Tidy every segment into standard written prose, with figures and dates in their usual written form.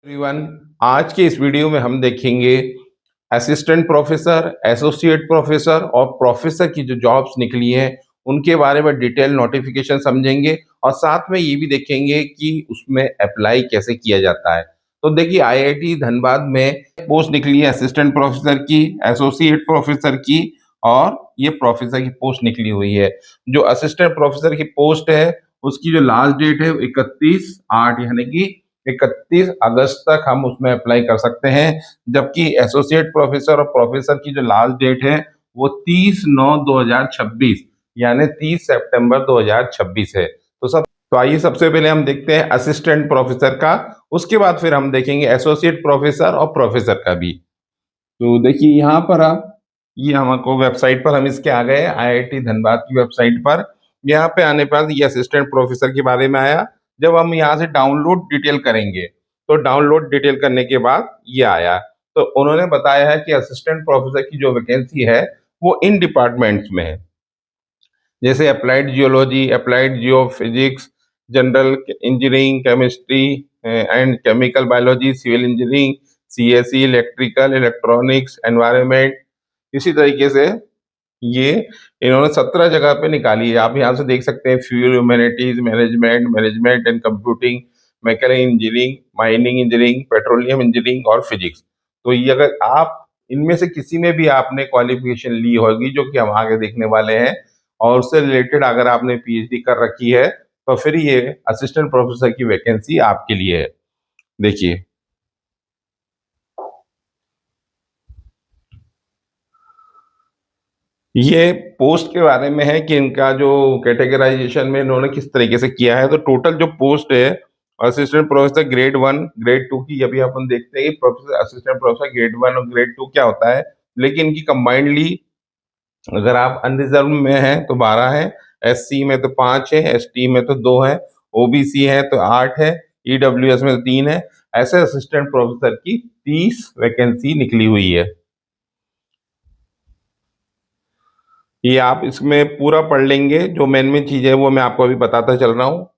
Everyone, आज के इस वीडियो में हम देखेंगे असिस्टेंट प्रोफेसर, एसोसिएट प्रोफेसर और प्रोफेसर की जो जॉब्स निकली हैं उनके बारे में डिटेल नोटिफिकेशन समझेंगे और साथ में ये भी देखेंगे कि उसमें अप्लाई कैसे किया जाता है। तो देखिए, आईआईटी धनबाद में पोस्ट निकली है असिस्टेंट प्रोफेसर की, एसोसिएट प्रोफेसर की और ये प्रोफेसर की पोस्ट निकली हुई है। जो असिस्टेंट प्रोफेसर की पोस्ट है उसकी जो लास्ट डेट है 31/8 यानी कि 31 अगस्त तक हम उसमें अप्लाई कर सकते हैं, जबकि एसोसिएट प्रोफेसर और प्रोफेसर की जो लास्ट डेट है वो 30/9/2026 यानी 30 सितंबर 2026 है। तो आइए सबसे पहले हम देखते हैं असिस्टेंट प्रोफेसर का, उसके बाद फिर हम देखेंगे एसोसिएट प्रोफेसर और प्रोफेसर का भी। तो देखिए यहाँ पर आप, ये हमको वेबसाइट पर हम इसके आ गए आईआईटी धनबाद की वेबसाइट पर। यहाँ पे आने पर ये असिस्टेंट प्रोफेसर के बारे में आया। जब हम यहाँ से डाउनलोड डिटेल करेंगे तो डाउनलोड डिटेल करने के बाद ये आया, तो उन्होंने बताया है कि असिस्टेंट प्रोफेसर की जो वैकेंसी है वो इन डिपार्टमेंट्स में है, जैसे applied geology, applied geophysics, general engineering, chemistry and chemical biology, civil engineering, CSE, electrical, electronics, environment. इसी तरीके से ये इन्होंने 17 जगह पे निकाली है। आप यहाँ से देख सकते हैं fuel humanities, management, management and computing, mechanical engineering, mining engineering, petroleum engineering और फिजिक्स। तो ये अगर आप इनमें से किसी में भी आपने क्वालिफिकेशन ली होगी, जो कि हम आगे देखने वाले हैं, और उससे रिलेटेड अगर आपने पीएचडी कर रखी है तो फिर ये असिस्टेंट प्रोफेसर की वैकेंसी आपके लिए है। देखिए, ये पोस्ट के बारे में है कि इनका जो कैटेगराइजेशन में इन्होंने किस तरीके से किया है। तो टोटल जो पोस्ट है असिस्टेंट प्रोफेसर ग्रेड 1, ग्रेड 2 की अभी अपन देखते हैं कि प्रोफेसर असिस्टेंट प्रोफेसर ग्रेड 1 और ग्रेड 2 क्या होता है, लेकिन इनकी कंबाइंडली अगर आप अनरिजर्व में हैं तो 12 है, एससी में तो 5 है, एसटी में तो 2 है, ओबीसी है तो 8 है, ईडब्ल्यूएस में तो 3 है। ऐसे असिस्टेंट प्रोफेसर की 30 वैकेंसी निकली हुई है। ये आप इसमें पूरा पढ़ लेंगे, जो मेन मेन चीज है वो मैं आपको अभी बताता चल रहा हूँ।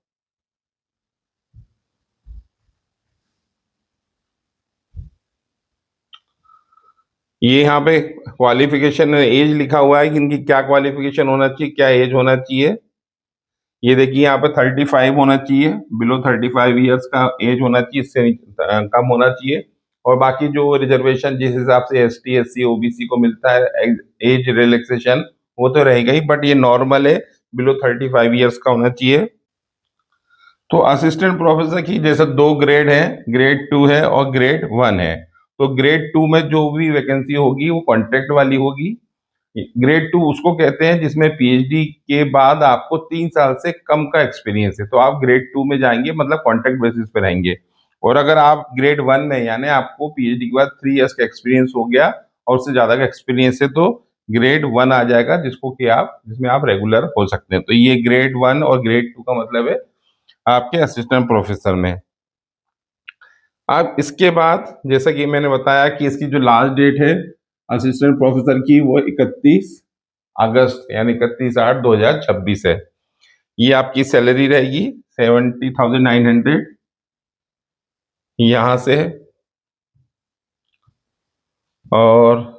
ये यहाँ पे क्वालिफिकेशन एज लिखा हुआ है कि इनकी क्या क्वालिफिकेशन होना चाहिए, क्या एज होना चाहिए। ये देखिए यहाँ पे 35 होना चाहिए, बिलो 35 ईयर्स का एज होना चाहिए, इससे कम होना चाहिए। और बाकी जो रिजर्वेशन जिस हिसाब से एसटी, एससी, ओबीसी को मिलता है एज रिलैक्सेशन, वो तो रहेगा ही, बट ये नॉर्मल है, बिलो 35 ईयर्स का होना चाहिए। तो असिस्टेंट प्रोफेसर की जैसे दो ग्रेड है, ग्रेड 2 है और ग्रेड 1 है। तो ग्रेड 2 में जो भी वैकेंसी होगी वो कॉन्ट्रैक्ट वाली होगी। ग्रेड 2 उसको कहते हैं जिसमें पीएचडी के बाद आपको 3 साल से कम का एक्सपीरियंस है, तो आप ग्रेड 2 में जाएंगे, मतलब कॉन्ट्रैक्ट बेसिस पे रहेंगे। और अगर आप ग्रेड 1 में, यानी आपको पीएचडी के बाद 3 इयर्स का एक्सपीरियंस हो गया और उससे ज्यादा का एक्सपीरियंस है, तो ग्रेड 1 आ जाएगा, जिसमें आप रेगुलर हो सकते हैं। तो ये ग्रेड 1 और ग्रेड 2 का मतलब है आपके असिस्टेंट प्रोफेसर में। अब इसके बाद जैसा कि मैंने बताया कि इसकी जो लास्ट डेट है असिस्टेंट प्रोफेसर की वो 31 अगस्त यानी 31/8/2026 है। ये आपकी सैलरी रहेगी 70,900 यहाँ से। और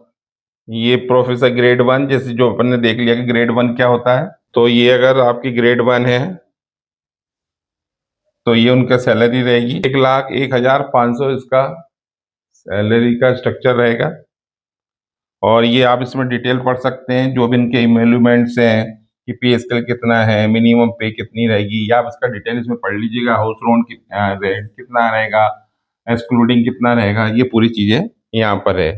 ये प्रोफेसर ग्रेड 1, जैसे जो अपन ने देख लिया कि ग्रेड 1 क्या होता है, तो ये अगर आपकी ग्रेड 1 है तो ये उनका सैलरी रहेगी 1,01,500, इसका सैलरी का स्ट्रक्चर रहेगा। और ये आप इसमें डिटेल पढ़ सकते हैं, जो भी इनके इमेल्यूमेंट्स हैं कि पे स्केल कितना है, मिनिमम पे कितनी रहेगी, या आप इसका डिटेल इसमें पढ़ लीजिएगा। हाउस लोन रेंट कितना रहेगा, एक्सक्लूडिंग कितना रहेगा, ये पूरी चीज़ें यहाँ पर है।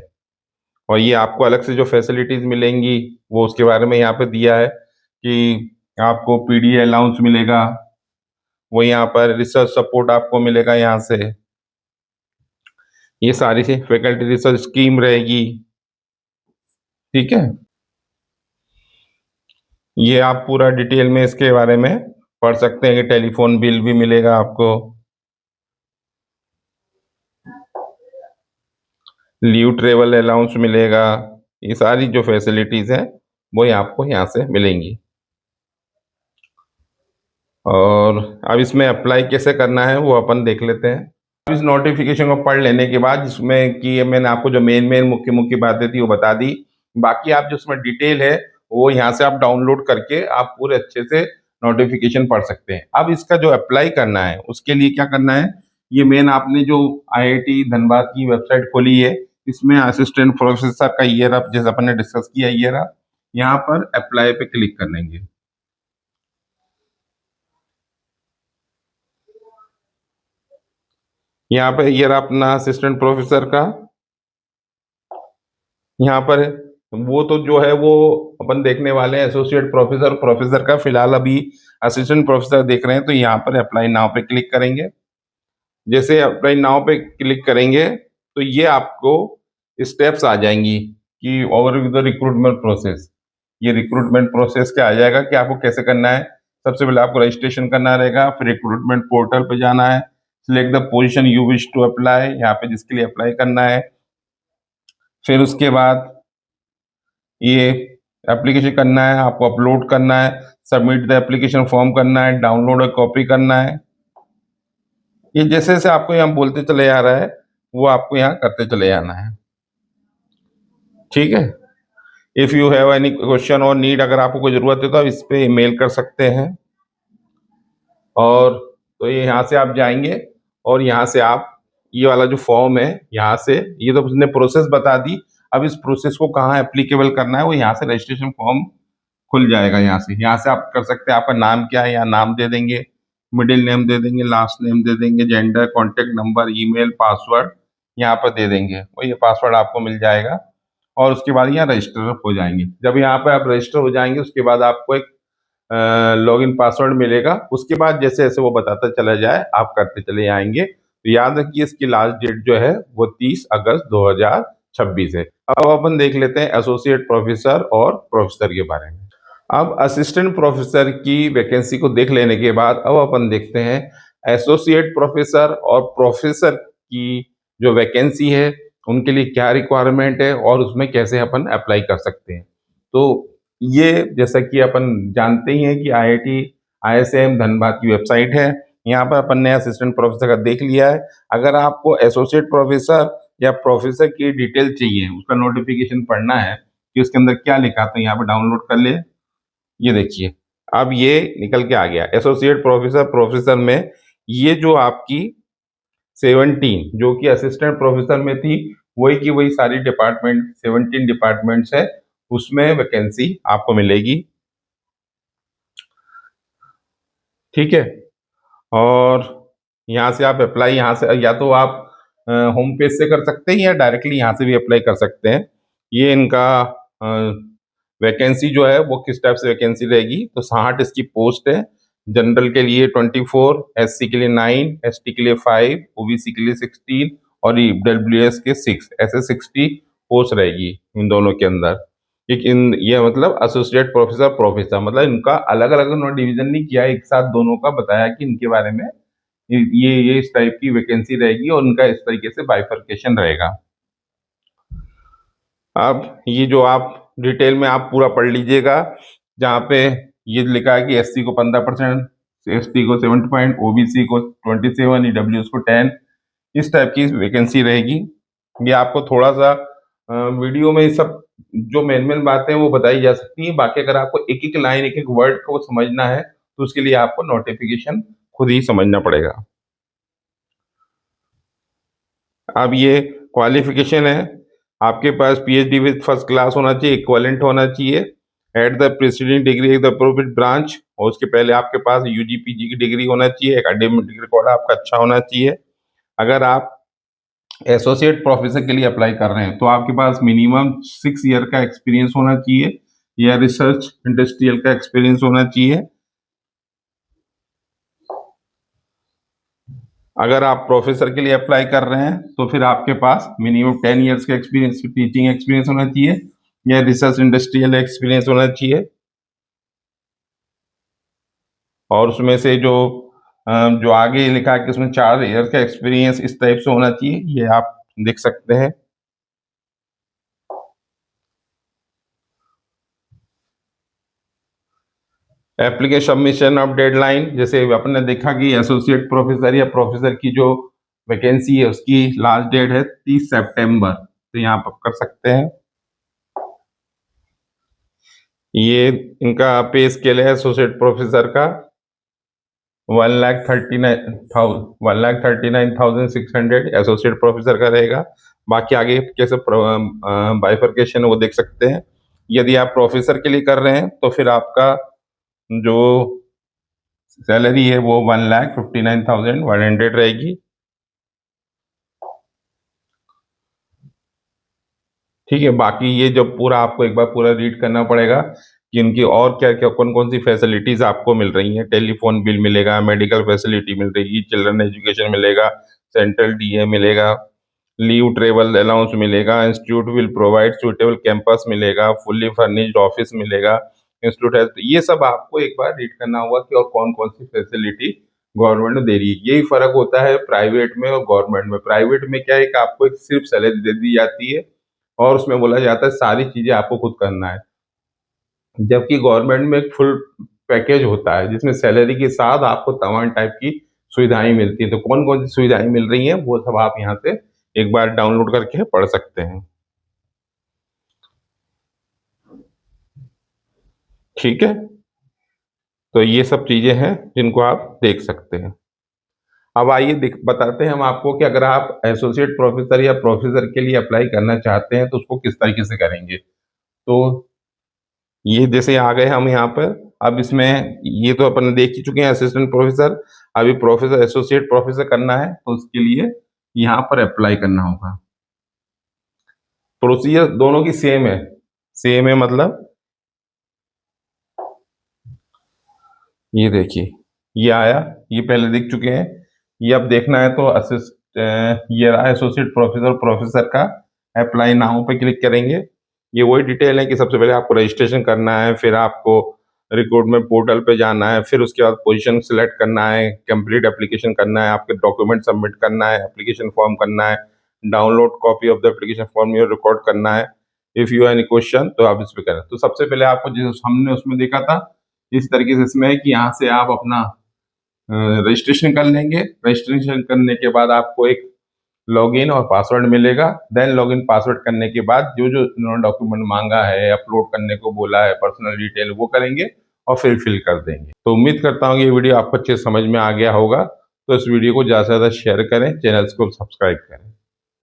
और ये आपको अलग से जो फैसिलिटीज़ मिलेंगी वो उसके बारे में यहाँ पे दिया है कि आपको पीडी अलाउंस मिलेगा, वो यहाँ पर रिसर्च सपोर्ट आपको मिलेगा यहाँ से, ये सारी सी फैकल्टी रिसर्च स्कीम रहेगी। ठीक है, ये आप पूरा डिटेल में इसके बारे में पढ़ सकते हैं कि टेलीफोन बिल भी मिलेगा आपको, लीव ट्रेवल अलाउंस मिलेगा, ये सारी जो फैसिलिटीज हैं वो आपको यहाँ से मिलेंगी। और अब इसमें अप्लाई कैसे करना है वो अपन देख लेते हैं। इस नोटिफिकेशन को पढ़ लेने के बाद, जिसमें कि मैंने आपको जो मेन मुख्य मुख्य बातें थी वो बता दी, बाकी आप जो उसमें डिटेल है वो यहाँ से आप डाउनलोड करके आप पूरे अच्छे से नोटिफिकेशन पढ़ सकते हैं। अब इसका जो अप्लाई करना है उसके लिए क्या करना है, ये मेन आपने जो आईआईटी धनबाद की वेबसाइट खोली है, इसमें असिस्टेंट प्रोफेसर का ईयर आप जैसे अपन ने डिस्कस किया, ईयर आप यहाँ पर अप्लाई पे क्लिक कर लेंगे। यहाँ पे ईयर अपना असिस्टेंट प्रोफेसर का यहाँ पर है। वो तो जो है वो अपन देखने वाले हैं एसोसिएट प्रोफेसर प्रोफेसर का, फिलहाल अभी असिस्टेंट प्रोफेसर देख रहे हैं, तो यहाँ पर अप्लाई नाउ पे क्लिक करेंगे। जैसे अप्लाई नाउ पे क्लिक करेंगे तो ये आपको स्टेप्स आ जाएंगी कि ओवर द रिक्रूटमेंट प्रोसेस। ये रिक्रूटमेंट प्रोसेस क्या आ जाएगा कि आपको कैसे करना है। सबसे पहले आपको रजिस्ट्रेशन करना रहेगा, फिर रिक्रूटमेंट पोर्टल पे जाना है, select the position you wish to apply, यहाँ पे जिसके लिए अप्लाई करना है। फिर उसके बाद ये एप्लीकेशन करना है, आपको अपलोड करना है, सबमिट द एप्लीकेशन फॉर्म करना है, डाउनलोड और कॉपी करना है। ये जैसे जैसे आपको यहाँ बोलते चले जा रहा है वो आपको यहाँ करते चले जाना है। ठीक है। If you have any question और नीड, अगर आपको कोई ज़रूरत है तो आप इस पे ईमेल कर सकते हैं। और तो ये यहाँ से आप जाएंगे और यहाँ से आप ये वाला जो फॉर्म है यहाँ से, ये तो उसने प्रोसेस बता दी। अब इस प्रोसेस को कहाँ एप्लीकेबल करना है वो यहाँ से रजिस्ट्रेशन फॉर्म खुल जाएगा। यहाँ से आप कर सकते हैं। आपका नाम क्या है, यहाँ नाम दे देंगे, मिडिल नेम दे देंगे, लास्ट नेम दे देंगे, gender, contact number, email, password यहाँ पर दे देंगे, और ये पासवर्ड आपको मिल जाएगा। और उसके बाद यहाँ रजिस्टर हो जाएंगे। जब यहाँ पे आप रजिस्टर हो जाएंगे उसके बाद आपको एक लॉगिन पासवर्ड मिलेगा। उसके बाद जैसे जैसे वो बताता चला जाए आप करते चले आएंगे। तो याद रखिए इसकी लास्ट डेट जो है वो 30 अगस्त 2026 है। अब अपन देख लेते हैं एसोसिएट प्रोफेसर और प्रोफेसर के बारे में। अब असिस्टेंट प्रोफेसर की वैकेंसी को देख लेने के बाद अब अपन देखते हैं एसोसिएट प्रोफेसर और प्रोफेसर की जो वैकेंसी है उनके लिए क्या रिक्वायरमेंट है और उसमें कैसे अपन अप्लाई कर सकते हैं। तो ये जैसा कि अपन जानते ही हैं कि आईआईटी आईएसएम धनबाद की वेबसाइट है। यहाँ पर अपन ने असिस्टेंट प्रोफेसर का देख लिया है। अगर आपको एसोसिएट प्रोफेसर या प्रोफेसर की डिटेल चाहिए, उसका नोटिफिकेशन पढ़ना है कि उसके अंदर क्या लिखा, तो यहाँ पर डाउनलोड कर ले। ये देखिए अब ये निकल के आ गया एसोसिएट प्रोफेसर प्रोफेसर में। ये जो आपकी 17 जो कि असिस्टेंट प्रोफेसर में थी, वही की वही सारी डिपार्टमेंट 17 डिपार्टमेंट्स है, उसमें वैकेंसी आपको मिलेगी। ठीक है। और यहाँ से आप अप्लाई, यहाँ से या तो आप होम पेज से कर सकते हैं या डायरेक्टली यहाँ से भी अप्लाई कर सकते हैं। ये इनका वैकेंसी जो है वो किस टाइप से वैकेंसी रहेगी, तो 60 इसकी पोस्ट है। जनरल के लिए 24, एससी के लिए 9, एसटी के लिए 5, ओबीसी के लिए 16 और ईडब्ल्यूएस के 6, ऐसे 60 पोस्ट रहेगी इन दोनों के अंदर। एक इन ये मतलब एसोसिएट प्रोफेसर प्रोफेसर मतलब इनका अलग अलग उन्होंने डिवीजन नहीं किया, एक साथ दोनों का बताया कि इनके बारे में ये इस टाइप की वैकेंसी रहेगी और उनका इस तरीके से बाइफर्केशन रहेगा। अब ये जो आप डिटेल में आप पूरा पढ़ लीजिएगा, जहाँ पे ये लिखा है कि एससी को 15%, एसटी को 7 ओबीसी को 27, ईडब्ल्यूएस को 10, इस टाइप की वैकेंसी रहेगी। ये आपको थोड़ा सा वीडियो में सब जो मेन बातें वो बताई जा सकती हैं। बाकी अगर आपको एक एक लाइन एक एक वर्ड को समझना है तो उसके लिए आपको नोटिफिकेशन खुद ही समझना पड़ेगा। अब ये क्वालिफिकेशन है, आपके पास पीएचडी विद फर्स्ट क्लास होना चाहिए, इक्विवेलेंट होना चाहिए at the president degree the appropriate branch, और उसके पहले आपके पास यूजी पीजी की डिग्री होना चाहिए, एकेडमिक रिकॉर्ड आपका अच्छा होना चाहिए। अगर आप एसोसिएट प्रोफेसर के लिए अप्लाई कर रहे हैं तो आपके पास मिनिमम 6 ईयर का एक्सपीरियंस होना चाहिए या रिसर्च इंडस्ट्रियल का एक्सपीरियंस होना चाहिए। अगर आप प्रोफेसर के लिए अप्लाई कर रहे हैं तो फिर आपके पास मिनिमम 10 ईयर्स का एक्सपीरियंस, टीचिंग एक्सपीरियंस होना चाहिए या रिसर्च इंडस्ट्रियल एक्सपीरियंस होना चाहिए। और उसमें से जो आगे लिखा है कि उसमें 4 ईयर का एक्सपीरियंस इस टाइप से होना चाहिए, ये आप देख सकते हैं। एप्लीकेशन सबमिशन ऑफ डेडलाइन, जैसे आपने देखा कि एसोसिएट प्रोफेसर या प्रोफेसर की जो वैकेंसी है उसकी लास्ट डेट है 30 सितंबर, तो यहाँ पर कर सकते हैं। ये इनका पे स्केल है एसोसिएट प्रोफेसर का 1,39,600 एसोसिएट प्रोफेसर का रहेगा। बाकी आगे कैसे बाइफरकेशन है वो देख सकते हैं। यदि आप प्रोफेसर के लिए कर रहे हैं तो फिर आपका जो सैलरी है वो 1,59,100 रहेगी। ठीक है, बाकी ये जब पूरा आपको एक बार पूरा रीड करना पड़ेगा कि इनकी और क्या क्या कौन कौन सी फैसिलिटीज आपको मिल रही हैं। टेलीफोन बिल मिलेगा, मेडिकल फैसिलिटी मिल रही, चिल्ड्रन एजुकेशन मिलेगा, सेंट्रल डीए मिलेगा, लीव ट्रेवल अलाउंस मिलेगा, institute will provide suitable campus मिलेगा, फुल्ली फर्निश्ड ऑफिस मिलेगा, इंस्टीट्यूट है। ये सब आपको एक बार रीड करना होगा कि और कौन कौन सी फैसिलिटी गवर्नमेंट दे रही है। यही फर्क होता है प्राइवेट में और गवर्नमेंट में। प्राइवेट में क्या है कि आपको एक सिर्फ सैलरी दे दी जाती है और उसमें बोला जाता है सारी चीजें आपको खुद करना है, जबकि गवर्नमेंट में एक फुल पैकेज होता है जिसमें सैलरी के साथ आपको तमाम टाइप की सुविधाएं मिलती हैं। तो कौन कौन सी सुविधाएं मिल रही हैं वो सब आप यहाँ से एक बार डाउनलोड करके पढ़ सकते हैं। ठीक है, तो ये सब चीजें हैं जिनको आप देख सकते हैं। अब आइए बताते हैं हम आपको कि अगर आप एसोसिएट प्रोफेसर या प्रोफेसर के लिए अप्लाई करना चाहते हैं तो उसको किस तरीके से करेंगे। तो ये जैसे आ गए हम यहाँ पर। अब इसमें ये तो अपन देख ही चुके हैं असिस्टेंट प्रोफेसर। अभी प्रोफेसर एसोसिएट प्रोफेसर करना है तो उसके लिए यहाँ पर अप्लाई करना होगा। प्रोसीजर दोनों की सेम है। सेम है मतलब ये देखिए, ये आया, ये पहले देख चुके हैं। ये अब देखना है तो ये रहा एसोसिएट प्रोफेसर प्रोफेसर का। अप्लाई नाउ पे क्लिक करेंगे। ये वही डिटेल है कि सबसे पहले आपको रजिस्ट्रेशन करना है, फिर आपको रिक्रूटमेंट पोर्टल पे जाना है, फिर उसके बाद पोजीशन सिलेक्ट करना है, कंप्लीट एप्लीकेशन करना है, आपके डॉक्यूमेंट सबमिट करना है, एप्लीकेशन फॉर्म करना है, download copy of the application form ये रिकॉर्ड करना है। इफ यू एनी क्वेश्चन तो आप इस पे करें। तो सबसे पहले आपको जिस हमने उसमें देखा था इस तरीके से इसमें है कि यहाँ से आप अपना रजिस्ट्रेशन कर लेंगे। रजिस्ट्रेशन करने के बाद आपको एक लॉगिन और पासवर्ड मिलेगा। देन लॉगिन पासवर्ड करने के बाद जो जो इन्होंने डॉक्यूमेंट मांगा है, अपलोड करने को बोला है, पर्सनल डिटेल वो करेंगे और फिर फिल कर देंगे। तो उम्मीद करता हूँ ये वीडियो आपको अच्छे समझ में आ गया होगा। तो इस वीडियो को ज़्यादा से ज़्यादा शेयर करें, चैनल को सब्सक्राइब करें।